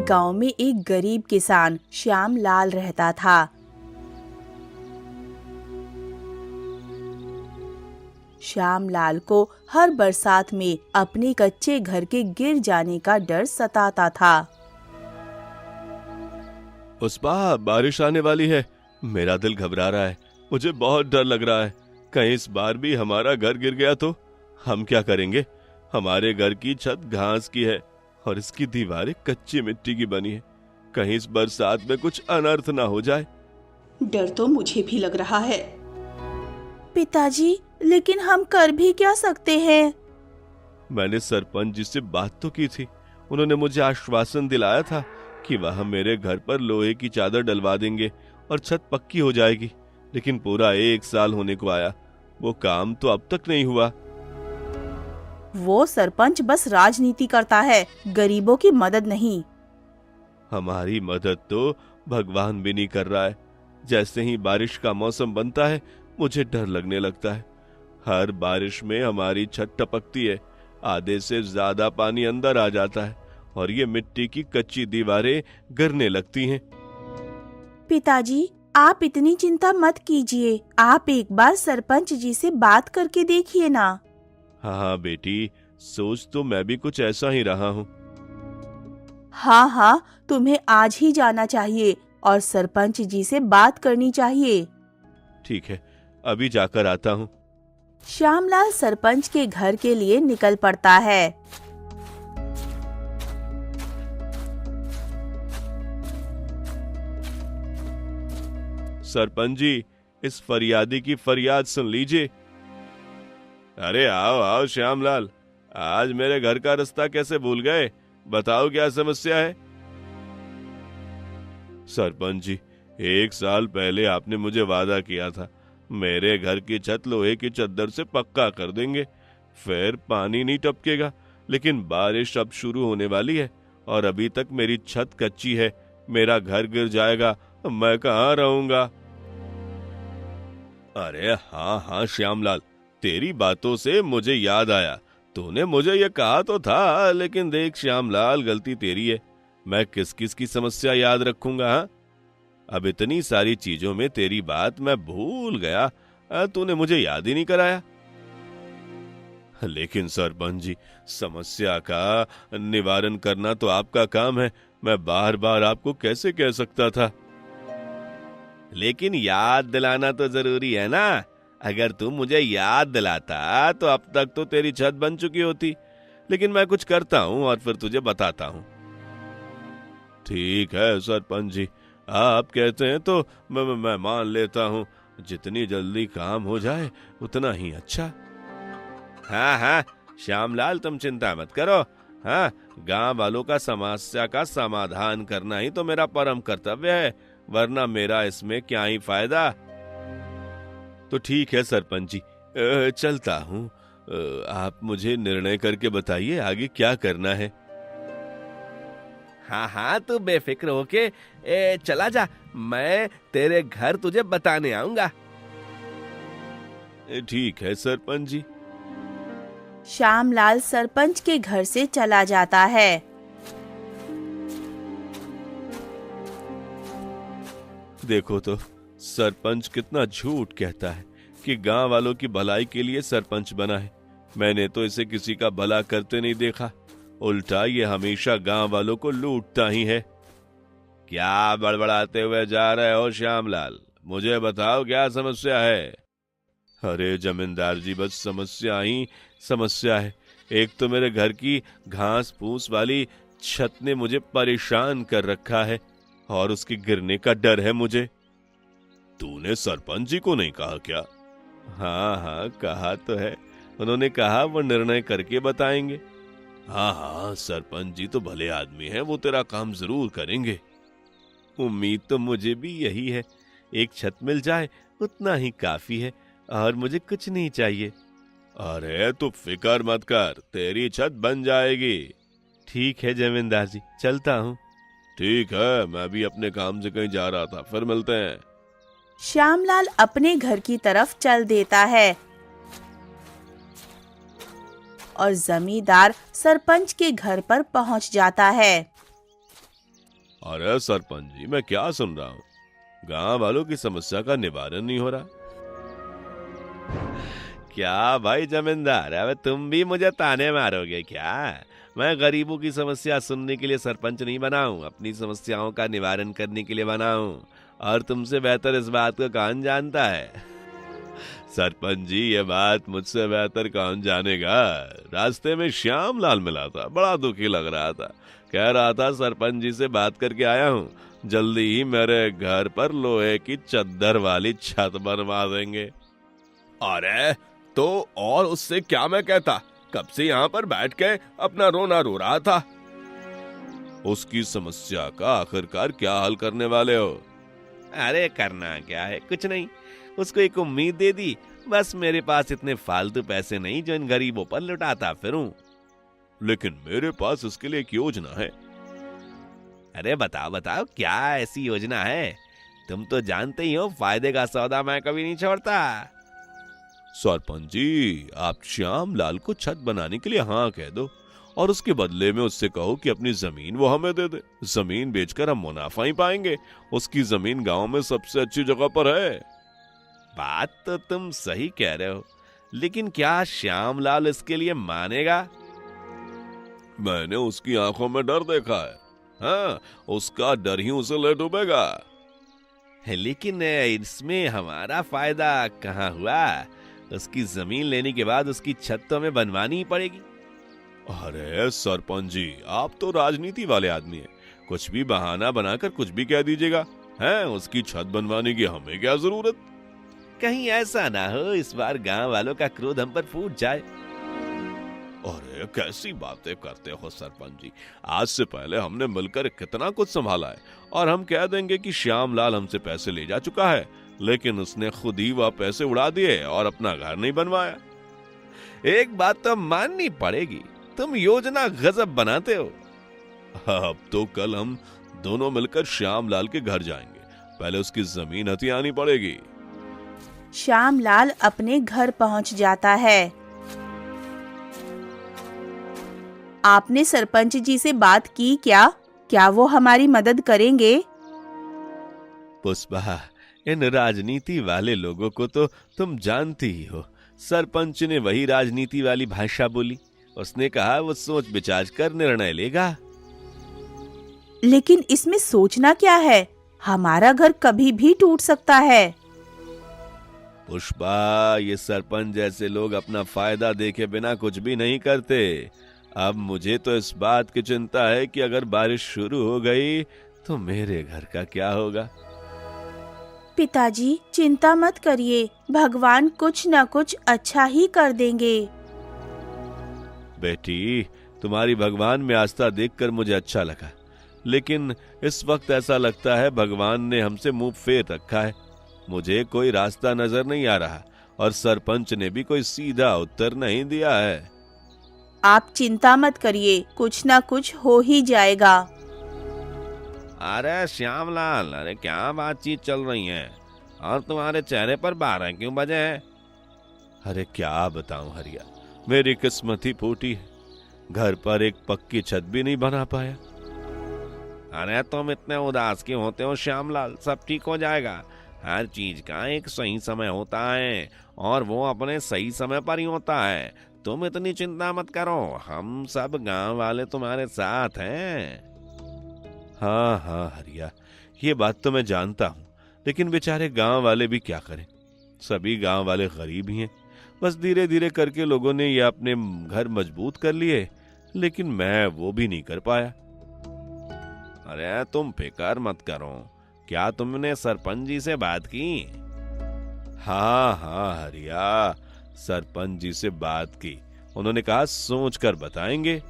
गांव में एक गरीब किसान श्याम लाल रहता था। श्याम लाल को हर बरसात में अपने कच्चे घर के गिर जाने का डर सताता था। उस पार बारिश आने वाली है। मेरा दिल घबरा रहा है। मुझे बहुत डर लग रहा है। कहीं इस बार भी हमारा घर गिर गया तो हम क्या करेंगे? हमारे घर की छत घास की है और इसकी दीवारें कच्ची मिट्टी की बनी है। कहीं इस बरसात में कुछ अनर्थ ना हो जाए। डर तो मुझे भी लग रहा है। पिताजी, लेकिन हम कर भी क्या सकते हैं? मैंने सरपंच जी से बात तो की थी। उन्होंने मुझे आश्वासन दिलाया था कि वह मेरे घर पर लोहे की चादर डलवा देंगे और छत पक्की हो जाएगी। लेकिन पूरा 1 साल होने को आया, वो काम तो अब तक नहीं हुआ। वो सरपंच बस राजनीति करता है, गरीबों की मदद नहीं। हमारी मदद तो भगवान भी नहीं कर रहा है। जैसे ही बारिश का मौसम बनता है, मुझे डर लगने लगता है। हर बारिश में हमारी छत टपकती है, आधे से ज्यादा पानी अंदर आ जाता है और ये मिट्टी की कच्ची दीवारें गिरने लगती हैं। पिताजी, आप इतनी चिंता मत कीजिए। आप एक बार सरपंच जी से बात करके देखिए ना। हाँ बेटी, सोच तो मैं भी कुछ ऐसा ही रहा हूँ। हाँ, तुम्हें आज ही जाना चाहिए और सरपंच जी से बात करनी चाहिए। ठीक है, अभी जाकर आता हूँ। श्यामलाल सरपंच के घर के लिए निकल पड़ता है। सरपंच जी, इस फरियादी की फरियाद सुन लीजिए। अरे आओ आओ श्यामलाल, आज मेरे घर का रास्ता कैसे भूल गए? बताओ क्या समस्या है? सरपंच जी, 1 साल पहले आपने मुझे वादा किया था मेरे घर की छत लोहे की चद्दर से पक्का कर देंगे, फिर पानी नहीं टपकेगा। लेकिन बारिश अब शुरू होने वाली है और अभी तक मेरी छत कच्ची है। मेरा घर गिर जाएगा, मैं कहाँ रहूंगा? अरे हाँ श्यामलाल, तेरी बातों से मुझे याद आया। तूने मुझे ये कहा तो था, लेकिन देख श्यामलाल, गलती तेरी है। मैं किस किस की समस्या याद रखूंगा? हाँ, अब इतनी सारी चीजों में तेरी बात मैं भूल गया। तूने मुझे याद ही नहीं कराया। लेकिन सरपंच जी, समस्या का निवारण करना तो आपका काम है। मैं बार बार आपको कैसे कह सकता था? लेकिन याद दिलाना तो जरूरी है ना। अगर तू मुझे याद दिलाता तो अब तक तो तेरी छत बन चुकी होती। लेकिन मैं कुछ करता हूँ और फिर तुझे बताता हूँ। ठीक है सरपंच जी, आप कहते हैं तो मैं मान लेता हूँ। जितनी जल्दी काम हो जाए उतना ही अच्छा। हाँ श्यामलाल, तुम चिंता मत करो। हाँ, गांव वालों का समस्या का समाधान करना ही तो मेरा परम कर्तव्य है, वरना मेरा इसमें क्या ही फायदा। तो ठीक है सरपंच जी, चलता हूँ। आप मुझे निर्णय करके बताइए आगे क्या करना है। हाँ, तू बेफिक्र होके चला जा। मैं तेरे घर तुझे बताने आऊंगा। ठीक है सरपंच जी। श्यामलाल सरपंच के घर से चला जाता है। देखो तो सरपंच कितना झूठ कहता है कि गांव वालों की भलाई के लिए सरपंच बना है। मैंने तो इसे किसी का भला करते नहीं देखा। उल्टा ये हमेशा गांव वालों को लूटता ही है। क्या बड़बड़ाते हुए जा रहे हो श्यामलाल? मुझे बताओ क्या समस्या है? अरे जमींदार जी, बस समस्या ही समस्या है। एक तो मेरे घर की घास फूस वाली छत ने मुझे परेशान कर रखा है और उसके गिरने का डर है मुझे। तूने सरपंच जी को नहीं कहा क्या? हाँ, कहा तो है। उन्होंने कहा वो निर्णय करके बताएंगे। हाँ, सरपंच जी तो भले आदमी हैं, वो तेरा काम जरूर करेंगे। उम्मीद तो मुझे भी यही है। एक छत मिल जाए उतना ही काफी है और मुझे कुछ नहीं चाहिए। अरे तू फिक्र मत कर, तेरी छत बन जाएगी। ठीक है जमींदार जी, चलता हूँ। ठीक है, मैं भी अपने काम से कहीं जा रहा था, फिर मिलते हैं। श्यामलाल अपने घर की तरफ चल देता है और जमींदार सरपंच के घर पर पहुंच जाता है। अरे सरपंच जी, मैं क्या सुन रहा हूँ? गांव वालों की समस्या का निवारण नहीं हो रहा। क्या भाई जमींदार, अब तुम भी मुझे ताने मारोगे क्या? मैं गरीबों की समस्या सुनने के लिए सरपंच नहीं बना हूं, अपनी समस्याओं का निवारण करने के लिए बना हूं। और तुमसे बेहतर इस बात को कौन जानता है? सरपंच जी, ये बात मुझसे बेहतर कौन जानेगा? रास्ते में श्याम लाल मिला था, बड़ा दुखी लग रहा था। कह रहा था सरपंच जी से बात करके आया हूँ, जल्दी ही मेरे घर पर लोहे की चद्दर वाली छत बनवा देंगे। अरे तो और उससे क्या मैं कहता, कब से यहाँ पर बैठ के अपना रोना रो रहा था। उसकी समस्या का आखिरकार क्या हल करने वाले हो? अरे करना क्या है, कुछ नहीं, उसको एक उम्मीद दे दी, बस मेरे पास इतने फालतू पैसे नहीं जो इन गरीबों पर लुटाता फिरूं। लेकिन मेरे पास उसके लिए एक योजना है। अरे बताओ बताओ, क्या ऐसी योजना है? तुम तो जानते ही हो, फायदे का सौदा मैं कभी नहीं छोड़ता। सरपंच जी, आप श्याम लाल को छत बनाने के लिए हाँ कह दो और उसके बदले में उससे कहो कि अपनी जमीन वो हमें दे दे। जमीन बेचकर हम मुनाफा ही पाएंगे। उसकी जमीन गांव में सबसे अच्छी जगह पर है। बात तो तुम सही कह रहे हो, लेकिन क्या श्याम लाल इसके लिए मानेगा? मैंने उसकी आंखों में डर देखा है। हाँ, उसका डर ही उसे ले डूबेगा। लेकिन इसमें हमारा फायदा कहाँ हुआ? उसकी जमीन लेने के बाद उसकी छत तो हमें बनवानी ही पड़ेगी। अरे सरपंच जी, आप तो राजनीति वाले आदमी हैं, कुछ भी बहाना बनाकर कुछ भी कह दीजिएगा। हैं, उसकी छत बनवाने की हमें क्या जरूरत? कहीं ऐसा ना हो इस बार गांव वालों का क्रोध हम पर फूट जाए। अरे कैसी बातें करते हो सरपंच जी, आज से पहले हमने मिलकर कितना कुछ संभाला है और हम कह देंगे कि श्याम लाल हमसे पैसे ले जा चुका है, लेकिन उसने खुद ही वह पैसे उड़ा दिए और अपना घर नहीं बनवाया। एक बात तो माननी पड़ेगी, तुम योजना गजब बनाते हो। अब तो कल हम दोनों मिलकर श्याम लाल के घर जाएंगे, पहले उसकी जमीन हथियानी पड़ेगी। श्याम लाल अपने घर पहुंच जाता है। आपने सरपंच जी से बात की क्या? क्या वो हमारी मदद करेंगे? पुष्पा, इन राजनीति वाले लोगों को तो तुम जानती ही हो। सरपंच ने वही राजनीति वाली भाषा बोली। उसने कहा वो सोच विचार कर निर्णय लेगा। लेकिन इसमें सोचना क्या है? हमारा घर कभी भी टूट सकता है। पुष्पा, ये सरपंच जैसे लोग अपना फायदा देखे बिना कुछ भी नहीं करते। अब मुझे तो इस बात की चिंता है कि अगर बारिश शुरू हो गई तो मेरे घर का क्या होगा। पिताजी, चिंता मत करिए, भगवान कुछ न कुछ अच्छा ही कर देंगे। बेटी, तुम्हारी भगवान में आस्था देखकर मुझे अच्छा लगा, लेकिन इस वक्त ऐसा लगता है भगवान ने हमसे मुंह फेर रखा है। मुझे कोई रास्ता नजर नहीं आ रहा और सरपंच ने भी कोई सीधा उत्तर नहीं दिया है। आप चिंता मत करिए, कुछ ना कुछ हो ही जाएगा। अरे श्यामलाल, अरे क्या बातचीत चल रही है और तुम्हारे चेहरे पर 12 क्यों बजे हैं? अरे क्या बताऊं हरिया, मेरी किस्मत ही फूटी है। घर पर एक पक्की छत भी नहीं बना पाया। अरे तुम इतने उदास क्यों होते हो श्यामलाल? सब ठीक हो जाएगा। हर चीज का एक सही समय होता है और वो अपने सही समय पर ही होता है। तुम इतनी चिंता मत करो, हम सब गांव वाले तुम्हारे साथ हैं। हाँ हाँ हरिया, ये बात तो मैं जानता हूँ, लेकिन बेचारे गांव वाले भी क्या करें। सभी गांव वाले गरीब ही हैं। बस धीरे धीरे करके लोगों ने ये अपने घर मजबूत कर लिए, लेकिन मैं वो भी नहीं कर पाया। अरे तुम फिक्र मत करो, क्या तुमने सरपंच जी से बात की? हाँ हाँ हरिया, सरपंच जी से बात की। उन्होंने कहा सोच कर बताएंगे।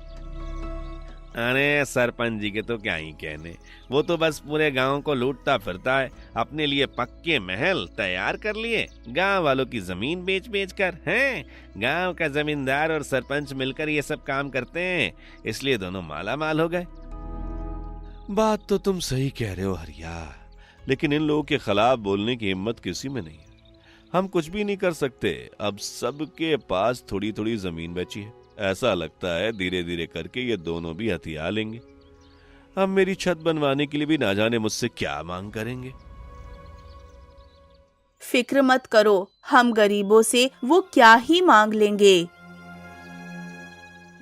अरे सरपंच जी के तो क्या ही कहने, वो तो बस पूरे गांव को लूटता फिरता है। अपने लिए पक्के महल तैयार कर लिए, गांव वालों की जमीन बेच बेच कर। हैं, गांव का जमींदार और सरपंच मिलकर ये सब काम करते हैं, इसलिए दोनों माला माल हो गए। बात तो तुम सही कह रहे हो हरिया, लेकिन इन लोगों के खिलाफ बोलने की हिम्मत किसी में नहीं है। हम कुछ भी नहीं कर सकते। अब सबके पास थोड़ी थोड़ी जमीन बची है। ऐसा लगता है धीरे धीरे करके ये दोनों भी हथिया लेंगे। अब मेरी छत बनवाने के लिए भी ना जाने मुझसे क्या मांग करेंगे। फिक्र मत करो, हम गरीबों से वो क्या ही मांग लेंगे।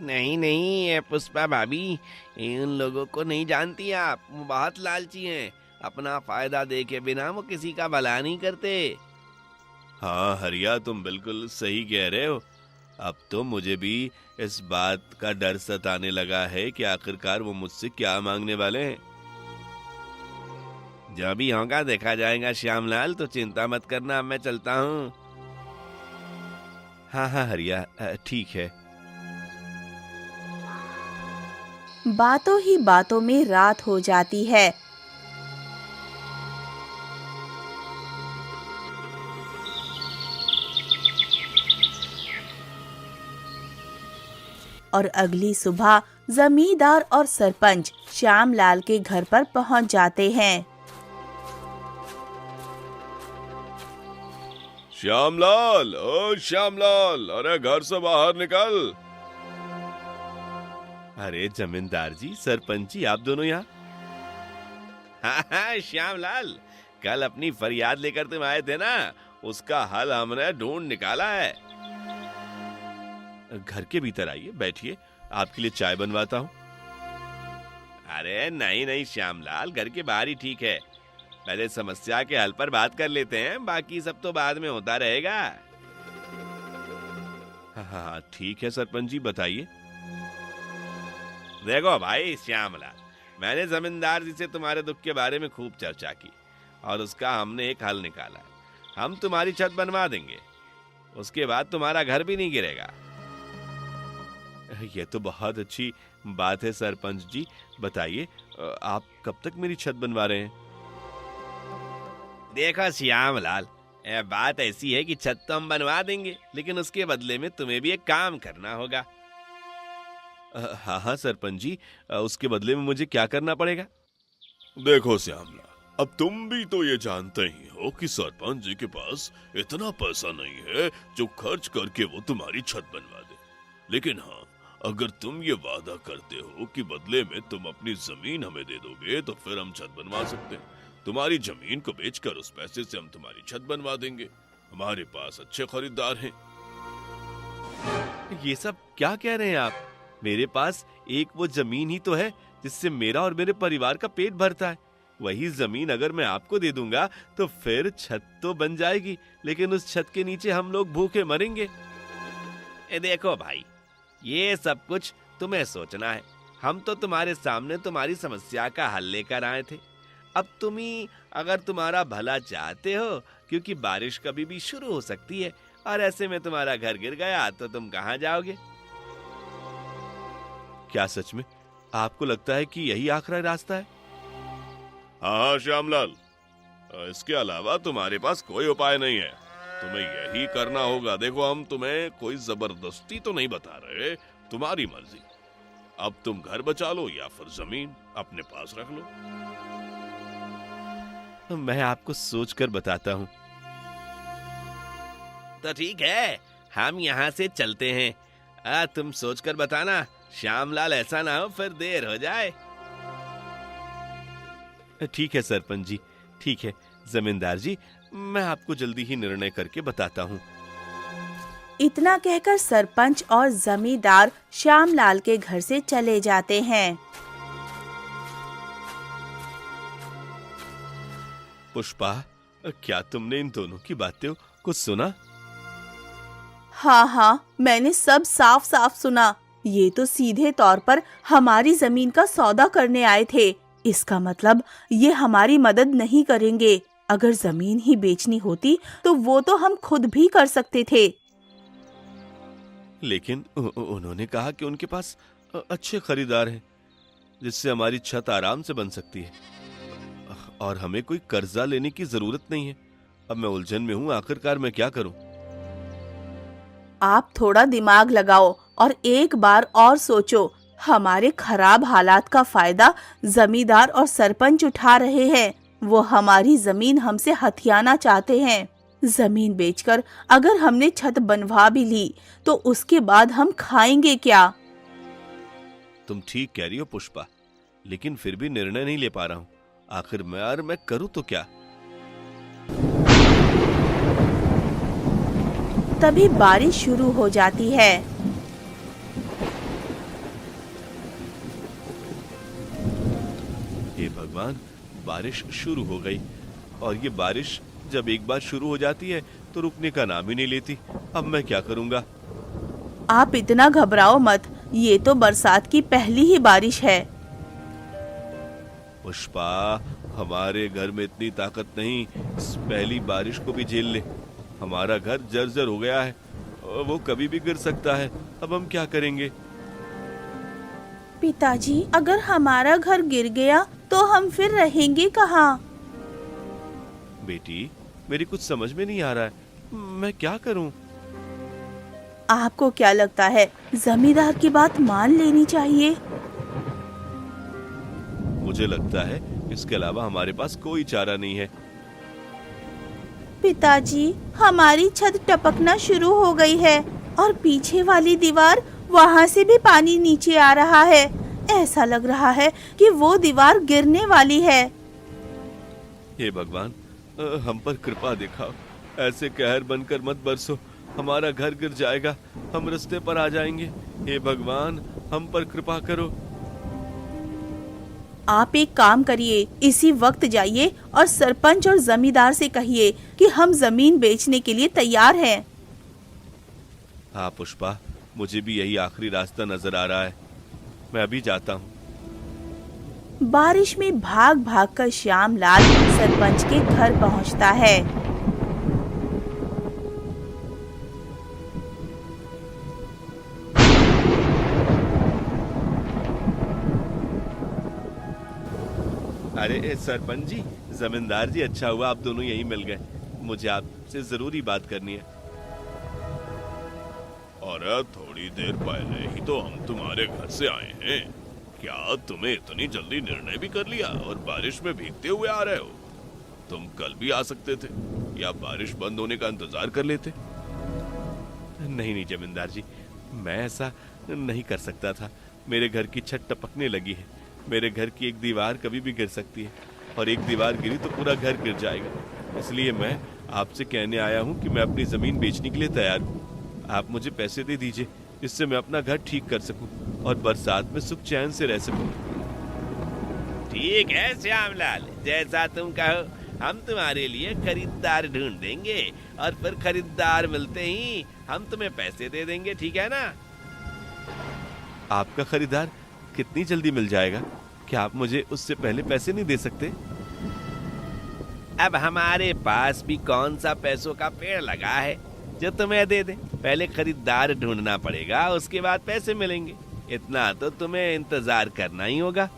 नहीं नहीं, ये पुष्पा भाभी, इन लोगों को नहीं जानती आप, वो बहुत लालची हैं। अपना फायदा देखे बिना वो किसी का भला नहीं करते। हाँ हरिया, तुम बिल्कुल सही कह रहे हो। अब तो मुझे भी इस बात का डर सताने लगा है कि आखिरकार वो मुझसे क्या मांगने वाले हैं। जब भी होगा देखा जाएगा श्यामलाल, तो चिंता मत करना, अब मैं चलता हूँ। हाँ हाँ हरिया, ठीक है। बातों ही बातों में रात हो जाती है। और अगली सुबह जमींदार और सरपंच श्यामलाल के घर पर पहुंच जाते हैं। श्यामलाल, ओ श्यामलाल, अरे घर से बाहर निकल। अरे जमींदार जी, सरपंच जी, आप दोनों यहाँ? हाँ श्यामलाल, कल अपनी फरियाद लेकर तुम आए थे ना, उसका हल हमने ढूंढ निकाला है। घर के भीतर आइए, बैठिए, आपके लिए चाय बनवाता हूँ। अरे नहीं नहीं श्यामलाल, घर के बाहर ही ठीक है। पहले समस्या के हल पर बात कर लेते हैं, बाकी सब तो बाद में होता रहेगा। हाँ ठीक है सरपंच जी, बताइए। देखो भाई श्यामलाल, मैंने जमींदार जी से तुम्हारे दुख के बारे में खूब चर्चा की और उसका हमने एक हल निकाला। हम तुम्हारी छत बनवा देंगे, उसके बाद तुम्हारा घर भी नहीं गिरेगा। ये तो बहुत अच्छी बात है सरपंच जी, बताइए आप कब तक मेरी छत बनवा रहे हैं? देखो श्यामलाल, बात ऐसी है कि छत तो हम बनवा देंगे, लेकिन उसके बदले में तुम्हें भी एक काम करना होगा। हाँ हाँ सरपंच जी, उसके बदले में मुझे क्या करना पड़ेगा? देखो श्यामला, अब तुम भी तो ये जानते ही हो कि सरपंच जी के पास इतना पैसा नहीं है जो खर्च करके वो तुम्हारी छत बनवा दे। लेकिन हाँ, अगर तुम ये वादा करते हो कि बदले में तुम अपनी जमीन हमें दे दोगे, तो फिर हम छत बनवा सकते हैं। तुम्हारी जमीन को बेचकर उस पैसे से हम तुम्हारी छत बनवा देंगे। हमारे पास अच्छे खरीदार हैं। ये सब क्या कह रहे हैं आप? मेरे पास एक वो जमीन ही तो है जिससे मेरा और मेरे परिवार का पेट भरता है। वही जमीन अगर मैं आपको दे दूंगा तो फिर छत तो बन जाएगी, लेकिन उस छत के नीचे हम लोग भूखे मरेंगे। देखो भाई, ये सब कुछ तुम्हें सोचना है। हम तो तुम्हारे सामने तुम्हारी समस्या का हल लेकर आए थे। अब तुम ही अगर तुम्हारा भला चाहते हो, क्योंकि बारिश कभी भी शुरू हो सकती है और ऐसे में तुम्हारा घर गिर गया तो तुम कहां जाओगे? क्या सच में आपको लगता है कि यही आखिरी रास्ता है? हाँ श्यामलाल, इसके अलावा तुम्हारे पास कोई उपाय नहीं है। तुम्हें यही करना होगा। देखो, हम तुम्हें कोई जबरदस्ती तो नहीं बता रहे, तुम्हारी मर्जी। अब तुम घर बचा लो या फिर जमीन अपने पास रख लो। मैं आपको सोचकर बताता हूँ। तो ठीक है, हम यहाँ से चलते हैं। तुम सोचकर बताना श्यामलाल, ऐसा ना हो फिर देर हो जाए। ठीक है सरपंच जी, ठीक है। जमींदार जी, मैं आपको जल्दी ही निर्णय करके बताता हूँ। इतना कहकर सरपंच और जमींदार श्यामलाल के घर से चले जाते हैं। पुष्पा, क्या तुमने इन दोनों की बातें को सुना? हाँ हाँ, मैंने सब साफ साफ सुना। ये तो सीधे तौर पर हमारी जमीन का सौदा करने आए थे। इसका मतलब ये हमारी मदद नहीं करेंगे। अगर जमीन ही बेचनी होती तो वो तो हम खुद भी कर सकते थे। लेकिन उन्होंने कहा कि उनके पास अच्छे खरीदार हैं, जिससे हमारी छत आराम से बन सकती है और हमें कोई कर्जा लेने की जरूरत नहीं है। अब मैं उलझन में हूँ, आखिरकार मैं क्या करूँ? आप थोड़ा दिमाग लगाओ और एक बार और सोचो। हमारे खराब हालात का फायदा जमींदार और सरपंच उठा रहे हैं। वो हमारी जमीन हमसे हथियाना चाहते हैं। जमीन बेचकर अगर हमने छत बनवा भी ली तो उसके बाद हम खाएंगे क्या? तुम ठीक कह रही हो पुष्पा। लेकिन फिर भी निर्णय नहीं ले पा रहा हूँ। आखिर मैं करूँ तो क्या? तभी बारिश शुरू हो जाती है। हे भगवान, बारिश शुरू हो गई और ये बारिश जब एक बार शुरू हो जाती है तो रुकने का नाम ही नहीं लेती। अब मैं क्या करूँगा? आप इतना घबराओ मत, ये तो बरसात की पहली ही बारिश है। पुष्पा, हमारे घर में इतनी ताकत नहीं, इस पहली बारिश को भी झेल ले। हमारा घर जर्जर हो गया है और वो कभी भी गिर सकता है। अब हम क्या करेंगे? पिताजी, अगर हमारा घर गिर गया तो हम फिर रहेंगे कहाँ? बेटी, मेरी कुछ समझ में नहीं आ रहा है, मैं क्या करूं? आपको क्या लगता है, जमींदार की बात मान लेनी चाहिए? मुझे लगता है इसके अलावा हमारे पास कोई चारा नहीं है। पिताजी, हमारी छत टपकना शुरू हो गई है और पीछे वाली दीवार, वहाँ से भी पानी नीचे आ रहा है। ऐसा लग रहा है कि वो दीवार गिरने वाली है। हे भगवान, हम पर कृपा दिखाओ। ऐसे कहर बनकर मत बरसो, हमारा घर गिर जाएगा, हम रास्ते पर आ जाएंगे। हे भगवान, हम पर कृपा करो। आप एक काम करिए, इसी वक्त जाइए और सरपंच और जमींदार से कहिए कि हम जमीन बेचने के लिए तैयार हैं। हाँ पुष्पा, मुझे भी यही आखिरी रास्ता नजर आ रहा है। मैं अभी जाता हूँ। बारिश में भाग भाग कर श्यामलाल सरपंच के घर पहुँचता है। अरे सरपंच जी, जमींदार जी, अच्छा हुआ आप दोनों यहीं मिल गए। मुझे आपसे जरूरी बात करनी है। अरे थोड़ी देर पहले ही तो हम तुम्हारे घर से आए हैं। क्या तुम्हें इतनी जल्दी निर्णय भी कर लिया और बारिश में भीगते हुए आ रहे हो? तुम कल भी आ सकते थे या बारिश बंद होने का इंतजार कर लेते। नहीं नहीं जमींदार जी, मैं ऐसा नहीं कर सकता था। मेरे घर की छत टपकने लगी है। मेरे घर की एक दीवार कभी भी गिर सकती है और एक दीवार गिरी तो पूरा घर गिर जाएगा। इसलिए मैं आपसे कहने आया हूँ कि मैं अपनी जमीन बेचने के लिए तैयार हूँ। आप मुझे पैसे दे दीजिए, जिससे मैं अपना घर ठीक कर सकूं और बरसात में सुख चैन से रह सकूं। ठीक है श्यामलाल, जैसा तुम कहो। हम तुम्हारे लिए खरीदार ढूंढ देंगे और फिर खरीदार मिलते ही हम तुम्हें पैसे दे देंगे, ठीक है ना? आपका खरीदार कितनी जल्दी मिल जाएगा? क्या आप मुझे उससे पहले पैसे नहीं दे सकते? अब हमारे पास भी कौन सा पैसों का पेड़ लगा है जो तुम्हें दे दे। पहले खरीदार ढूंढना पड़ेगा, उसके बाद पैसे मिलेंगे। इतना तो तुम्हें इंतजार करना ही होगा।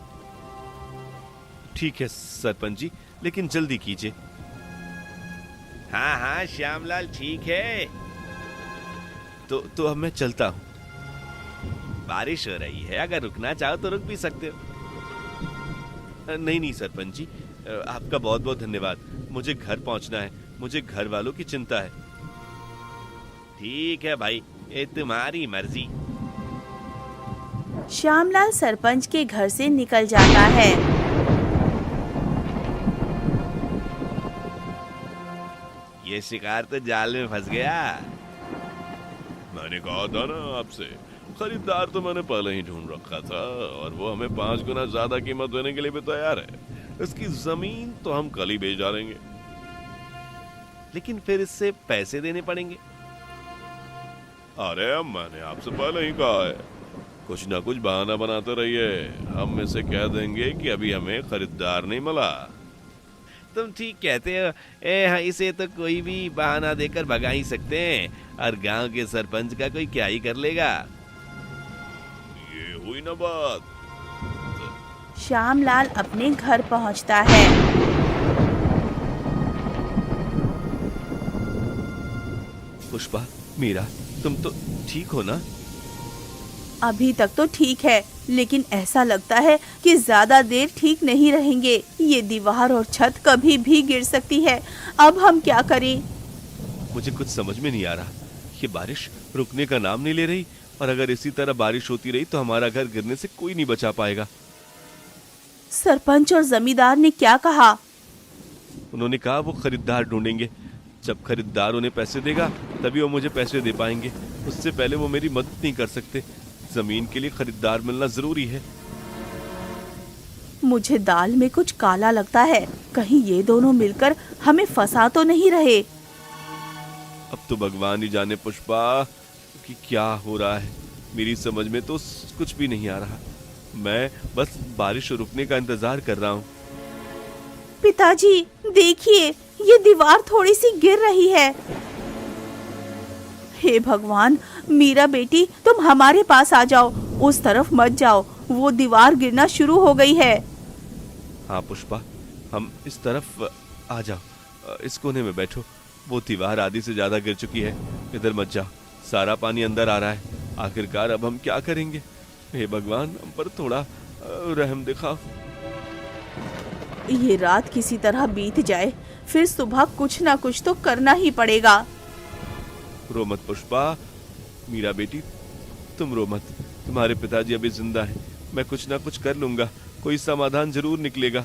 ठीक है सरपंच जी, लेकिन जल्दी कीजिए। हाँ हाँ श्यामलाल, ठीक है। तो अब मैं चलता हूँ। बारिश हो रही है, अगर रुकना चाहो तो रुक भी सकते हो। नहीं नहीं सरपंच जी, आपका बहुत बहुत धन्यवाद। मुझे घर पहुँचना है, मुझे घर वालों की चिंता है। ठीक है भाई, ये तुम्हारी मर्जी। श्यामलाल सरपंच के घर से निकल जाता है। ये शिकार तो जाल में फंस गया। मैंने कहा था ना आपसे, खरीदार तो मैंने पहले ही ढूंढ रखा था और वो हमें 5 गुना ज्यादा कीमत देने के लिए भी तैयार है। इसकी जमीन तो हम कल ही बेच डालेंगे। लेकिन फिर इससे पैसे देने पड़ेंगे। अरे मैंने आपसे पहले ही कहा है, कुछ ना कुछ बहाना बनाते रहिए। हम इसे कह देंगे कि अभी हमें खरीदार नहीं मिला। तुम ठीक कहते हो। इसे तो कोई भी बहाना देकर भगा ही सकते हैं और गांव के सरपंच का कोई क्या ही कर लेगा। ये हुई ना बात। श्यामलाल अपने घर पहुंचता है। पुष्पा, मीरा, तुम तो ठीक हो ना? अभी तक तो ठीक है, लेकिन ऐसा लगता है कि ज्यादा देर ठीक नहीं रहेंगे। ये दीवार और छत कभी भी गिर सकती है। अब हम क्या करें? मुझे कुछ समझ में नहीं आ रहा। ये बारिश रुकने का नाम नहीं ले रही और अगर इसी तरह बारिश होती रही तो हमारा घर गिरने से कोई नहीं बचा पाएगा। सरपंच और जमींदार ने क्या कहा? उन्होंने कहा वो खरीदार ढूंढेंगे। जब खरीदार उन्हें पैसे देगा तभी वो मुझे पैसे दे पाएंगे। उससे पहले वो मेरी मदद नहीं कर सकते। जमीन के लिए खरीदार मिलना जरूरी है। मुझे दाल में कुछ काला लगता है। कहीं ये दोनों मिलकर हमें फंसा तो नहीं रहे। अब तो भगवान ही जाने पुष्पा कि क्या हो रहा है। मेरी समझ में तो कुछ भी नहीं आ रहा। मैं बस बारिश रुकने का इंतजार कर रहा हूँ। पिताजी देखिए, ये दीवार थोड़ी सी गिर रही है। हे भगवान, मीरा बेटी तुम हमारे पास आ जाओ, उस तरफ मत जाओ, वो दीवार गिरना शुरू हो गई है। हाँ पुष्पा, हम इस तरफ आ जाओ, इस कोने में बैठो। वो दीवार आधी से ज्यादा गिर चुकी है। इधर मत जाओ, सारा पानी अंदर आ रहा है। आखिरकार अब हम क्या करेंगे? हे भगवान, हम पर थोड़ा रहम दिखाओ। ये रात किसी तरह बीत जाए, फिर सुबह कुछ ना कुछ तो करना ही पड़ेगा। रो मत पुष्पा, मीरा बेटी तुम रो मत। तुम्हारे पिताजी अभी जिंदा हैं। मैं कुछ ना कुछ कर लूंगा, कोई समाधान जरूर निकलेगा।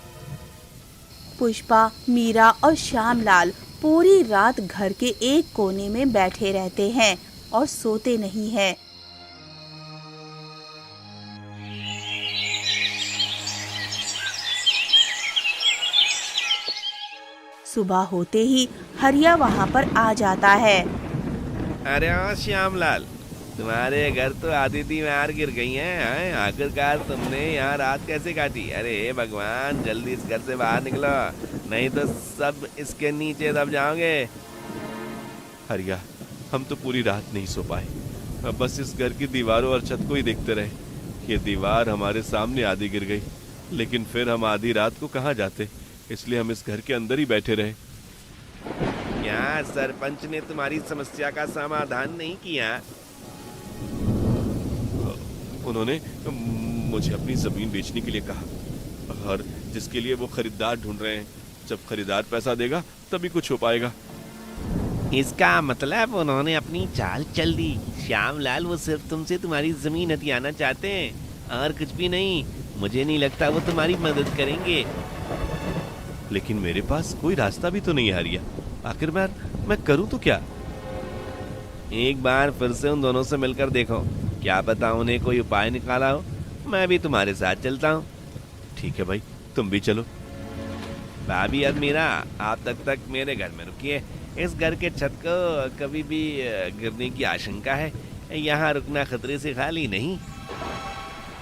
पुष्पा, मीरा और श्यामलाल पूरी रात घर के एक कोने में बैठे रहते हैं और सोते नहीं हैं। सुबह होते ही हरिया वहां पर आ जाता है। अरे हाँ श्यामलाल, तुम्हारे घर तो आधी दीवार गिर गई हैं। आखिरकार तुमने यहाँ रात कैसे काटी? अरे हे भगवान, जल्दी इस घर से बाहर निकलो, नहीं तो सब इसके नीचे दब जाओगे। हरिया, हम तो पूरी रात नहीं सो पाए। अब बस इस घर की दीवारों और छत को ही देखते रहे। ये दीवार हमारे सामने आधी गिर गई, लेकिन फिर हम आधी रात को कहाँ जाते, इसलिए हम इस घर के अंदर ही बैठे रहे। क्या सरपंच ने तुम्हारी समस्या का समाधान नहीं किया? उन्होंने मुझे अपनी जमीन बेचने के लिए कहा, और जिसके लिए वो खरीदार ढूंढ रहे हैं। जब खरीदार पैसा देगा तभी कुछ हो पाएगा। इसका मतलब उन्होंने अपनी चाल चल दी। श्यामलाल, वो सिर्फ तुमसे तुम्हारी जमीन हथियाना चाहते हैं और कुछ भी नहीं। मुझे नहीं लगता वो तुम्हारी मदद करेंगे। लेकिन मेरे पास कोई रास्ता भी तो नहीं आ रहा। आखिर मैं करूं तो क्या? एक बार फिर से उन दोनों से मिलकर देखो, क्या पता उन्हें कोई उपाय निकाला हो। मैं भी तुम्हारे साथ चलता हूँ। ठीक है भाई, तुम भी चलो। भाभी और मीरा, आप तक मेरे घर में रुकिए। इस घर के छत को कभी भी गिरने की आशंका है। यहाँ रुकना खतरे से खाली नहीं।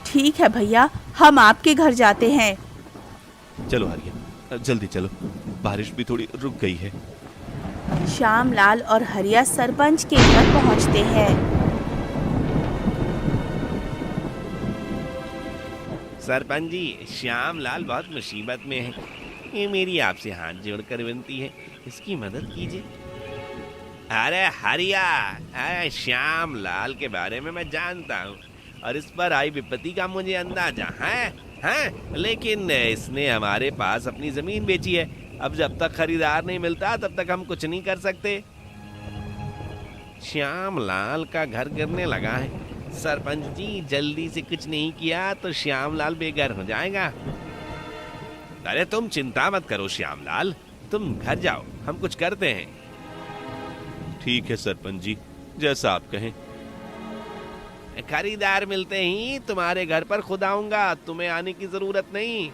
ठीक है भैया, हम आपके घर जाते हैं। चलो हरिया, जल्दी चलो, बारिश भी थोड़ी रुक गई है। श्यामलाल और हरिया सरपंच के घर पहुंचते हैं। सरपंच जी, श्यामलाल बहुत मुसीबत में है। ये मेरी आपसे हाथ जोड़कर विनती है, इसकी मदद कीजिए। अरे हरिया, श्यामलाल के बारे में मैं जानता हूँ और इस पर आई विपत्ति का मुझे अंदाजा है, लेकिन इसने हमारे पास अपनी जमीन बेची है। अब जब तक खरीदार नहीं मिलता तब तक हम कुछ नहीं कर सकते। श्यामलाल का घर गिरने लगा है। सरपंच जी, जल्दी से कुछ नहीं किया तो श्यामलाल बेघर हो जाएगा। अरे तुम चिंता मत करो श्यामलाल, तुम घर जाओ, हम कुछ करते हैं। ठीक है सरपंच जी, जैसा आप कहें। खरीदार मिलते ही तुम्हारे घर पर खुद आऊंगा, तुम्हें आने की जरूरत नहीं।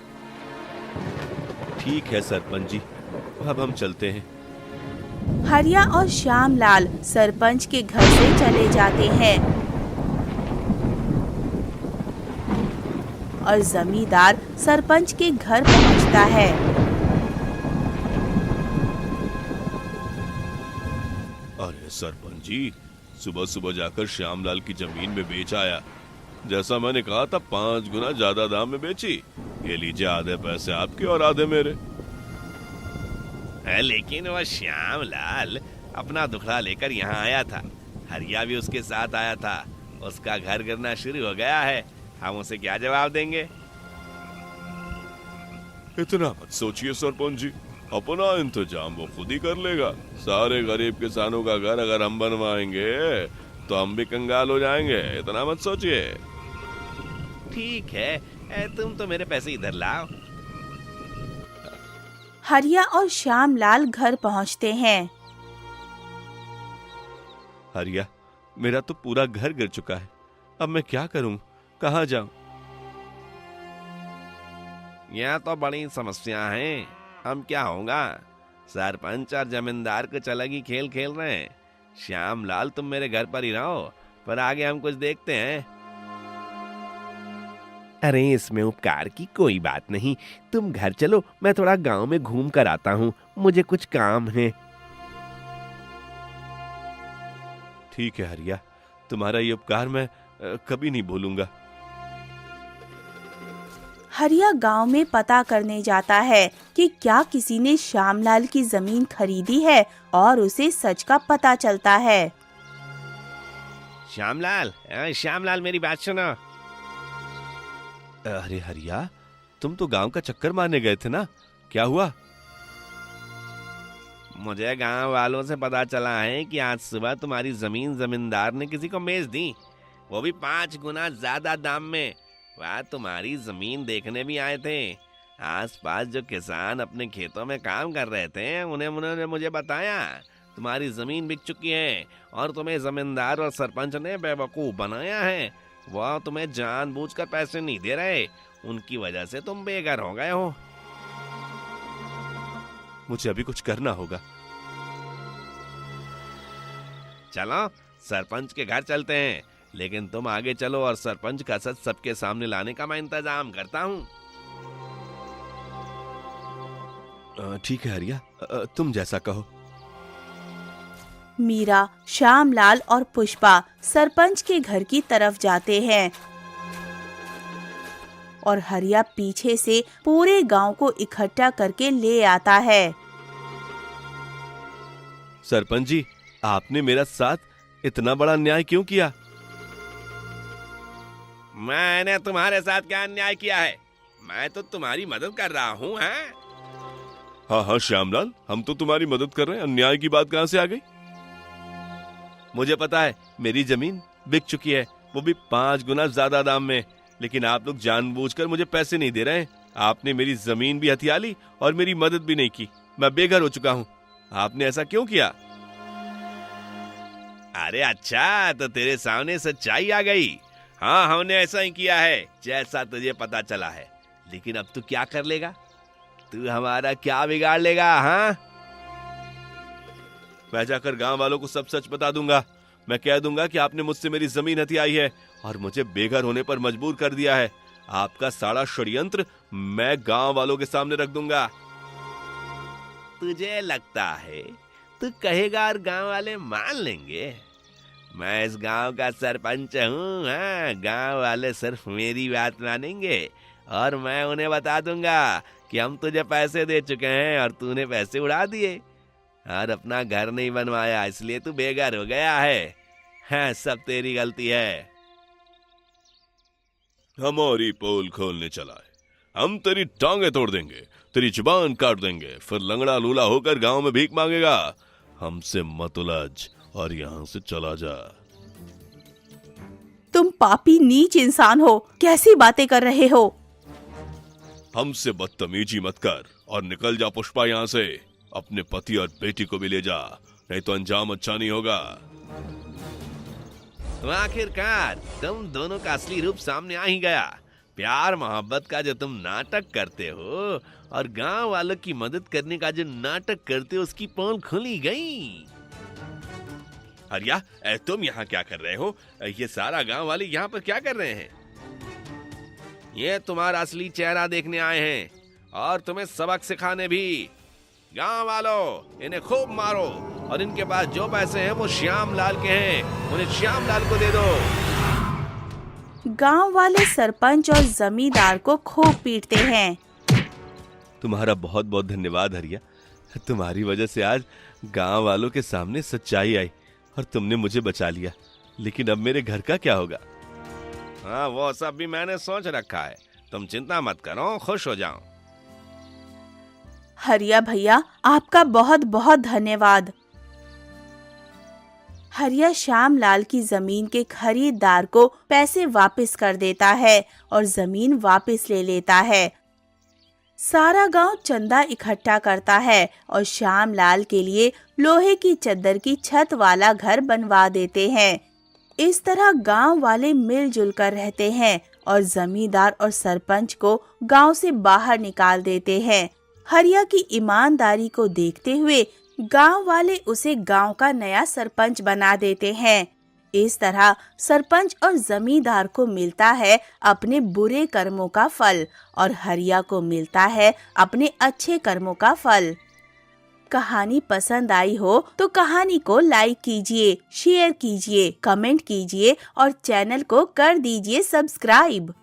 ठीक है सरपंच जी, अब हम चलते हैं। हरिया और श्यामलाल सरपंच के घर से चले जाते हैं और जमींदार सरपंच के घर पहुंचता है। अरे सरपंच जी, सुबह सुबह जाकर श्यामलाल की जमीन में बेच आया। जैसा मैंने कहा था, 5 गुना ज्यादा दाम में बेची। ये लीजिए, आधे पैसे आपके और आधे मेरे। लेकिन वह श्यामलाल अपना दुखड़ा लेकर यहाँ आया था। हरिया भी उसके साथ आया था। उसका घर गिरना शुरू हो गया है। हम उसे क्या जवाब देंगे? इतना मत सोचिए सरपंच जी, अपना इंतजाम वो खुद ही कर लेगा। सारे गरीब किसानों का घर अगर हम बनवाएंगे तो हम भी कंगाल हो जाएंगे। इतना मत सोचिए। ठीक है, तुम तो मेरे पैसे इधर लाओ। हरिया और श्यामलाल घर पहुंचते हैं। हरिया, मेरा तो पूरा घर गिर चुका है। अब मैं क्या करूं? कहाँ जाऊं? यह तो बड़ी समस्या है। हम क्या होगा? सरपंच और जमींदार कुछ अलग ही खेल खेल रहे हैं। श्यामलाल, तुम मेरे घर पर ही रहो, पर आगे हम कुछ देखते हैं। अरे, इसमें उपकार की कोई बात नहीं। तुम घर चलो, मैं थोड़ा गांव में घूम कर आता हूँ। मुझे कुछ काम है। ठीक है हरिया, तुम्हारा ये उपकार मैं कभी नहीं भूलूंगा। हरिया गांव में पता करने जाता है कि क्या किसी ने श्यामलाल की जमीन खरीदी है और उसे सच का पता चलता है। श्यामलाल, मेरी बात सुनो। अरे हरिया, तुम तो गांव का चक्कर मारने गए थे ना, क्या हुआ? मुझे गांव वालों से पता चला है कि आज सुबह तुम्हारी जमीन जमींदार ने किसी को बेच दी, वो भी 5 गुना ज्यादा दाम में। वह तुम्हारी जमीन देखने भी आए थे। आसपास जो किसान अपने खेतों में काम कर रहे थे, उन्होंने मुझे बताया तुम्हारी जमीन बिक चुकी है और तुम्हें जमींदार और सरपंच ने बेवकूफ बनाया है। वह तुम्हें जानबूझकर पैसे नहीं दे रहे, उनकी वजह से तुम बेघर हो गए हो। मुझे अभी कुछ करना होगा। चलो, सरपंच के घर चलते हैं, लेकिन तुम आगे चलो और सरपंच का सच सबके सामने लाने का मैं इंतजाम करता हूँ। ठीक है हरिया, तुम जैसा कहो। मीरा, श्यामलाल और पुष्पा सरपंच के घर की तरफ जाते हैं और हरिया पीछे से पूरे गांव को इकट्ठा करके ले आता है। सरपंच जी, आपने मेरा साथ इतना बड़ा अन्याय क्यों किया? मैंने तुम्हारे साथ क्या अन्याय किया है? मैं तो तुम्हारी मदद कर रहा हूँ। हाँ हाँ श्यामलाल, हम तो तुम्हारी मदद कर रहे हैं। अन्याय की बात कहाँ से आ गई? मुझे पता है मेरी जमीन बिक चुकी है, वो भी 5 गुना ज्यादा दाम में, लेकिन आप लोग जानबूझकर मुझे पैसे नहीं दे रहे। आपने मेरी जमीन भी हथिया ली और मेरी मदद भी नहीं की। मैं बेघर हो चुका हूँ। आपने ऐसा क्यों किया? अरे अच्छा, तो तेरे सामने सच्चाई आ गई। हाँ, हमने ऐसा ही किया है जैसा तुझे पता चला है। लेकिन अब तू क्या कर लेगा? तू हमारा क्या बिगाड़ लेगा? हाँ, मैं जाकर गांव वालों को सब सच बता दूंगा। मैं कह दूंगा कि आपने मुझसे मेरी जमीन हथियाई है और मुझे बेघर होने पर मजबूर कर दिया है। आपका सारा षड्यंत्र मैं गांव वालों के सामने रख दूंगा। तुझे लगता है तू कहेगा और गांव वाले मान लेंगे? मैं इस गांव का सरपंच हूँ। हाँ, गांव वाले सिर्फ मेरी बात मानेंगे और मैं उन्हें बता दूंगा कि हम तुझे पैसे दे चुके हैं और तूने पैसे उड़ा दिए और अपना घर नहीं बनवाया, इसलिए तू बेघर हो गया है। हाँ, सब तेरी गलती है। हमारी पोल खोलने चला है। हम तेरी टांगे तोड़ देंगे, तेरी जुबान काट देंगे, फिर लंगड़ा लूला होकर गांव में भीख मांगेगा। हमसे मत उलझ और यहाँ से चला जा। तुम पापी नीच इंसान हो, कैसी बातें कर रहे हो? हमसे बदतमीजी मत कर और निकल जा पुष्पा यहाँ से। अपने पति और बेटी को भी ले जा, नहीं तो अंजाम अच्छा नहीं होगा। तो आखिरकार तुम दोनों का असली रूप सामने आ ही गया। प्यार मोहब्बत का जो तुम नाटक करते हो और गांव वालों की मदद करने का जो नाटक करते हो, उसकी पोल खुली गई। हरिया, तुम यहाँ क्या कर रहे हो? ये सारा गांव वाले यहाँ पर क्या कर रहे हैं? ये तुम्हारा असली चेहरा देखने आए हैं और तुम्हें सबक सिखाने भी। गांव वालों, इन्हें खूब मारो और इनके पास जो पैसे हैं वो श्यामलाल के हैं, उन्हें श्यामलाल को दे दो। गांव वाले सरपंच और जमींदार को खूब पीटते हैं। तुम्हारा बहुत बहुत धन्यवाद हरिया। तुम्हारी वजह से आज गांव वालों के सामने सच्चाई आई और तुमने मुझे बचा लिया। लेकिन अब मेरे घर का क्या होगा? हाँ, वो सब भी मैंने सोच रखा है। तुम चिंता मत करो, खुश हो जाओ। हरिया भैया, आपका बहुत बहुत धन्यवाद। हरिया श्यामलाल की जमीन के खरीदार को पैसे वापस कर देता है और जमीन वापस ले लेता है। सारा गांव चंदा इकट्ठा करता है और श्यामलाल के लिए लोहे की चद्दर की छत वाला घर बनवा देते हैं। इस तरह गांव वाले मिलजुल कर रहते हैं और जमींदार और सरपंच को गांव से बाहर निकाल देते हैं। हरिया की ईमानदारी को देखते हुए गांव वाले उसे गांव का नया सरपंच बना देते हैं। इस तरह सरपंच और जमींदार को मिलता है अपने बुरे कर्मों का फल और हरिया को मिलता है अपने अच्छे कर्मों का फल। कहानी पसंद आई हो तो कहानी को लाइक कीजिए, शेयर कीजिए, कमेंट कीजिए और चैनल को कर दीजिए सब्सक्राइब।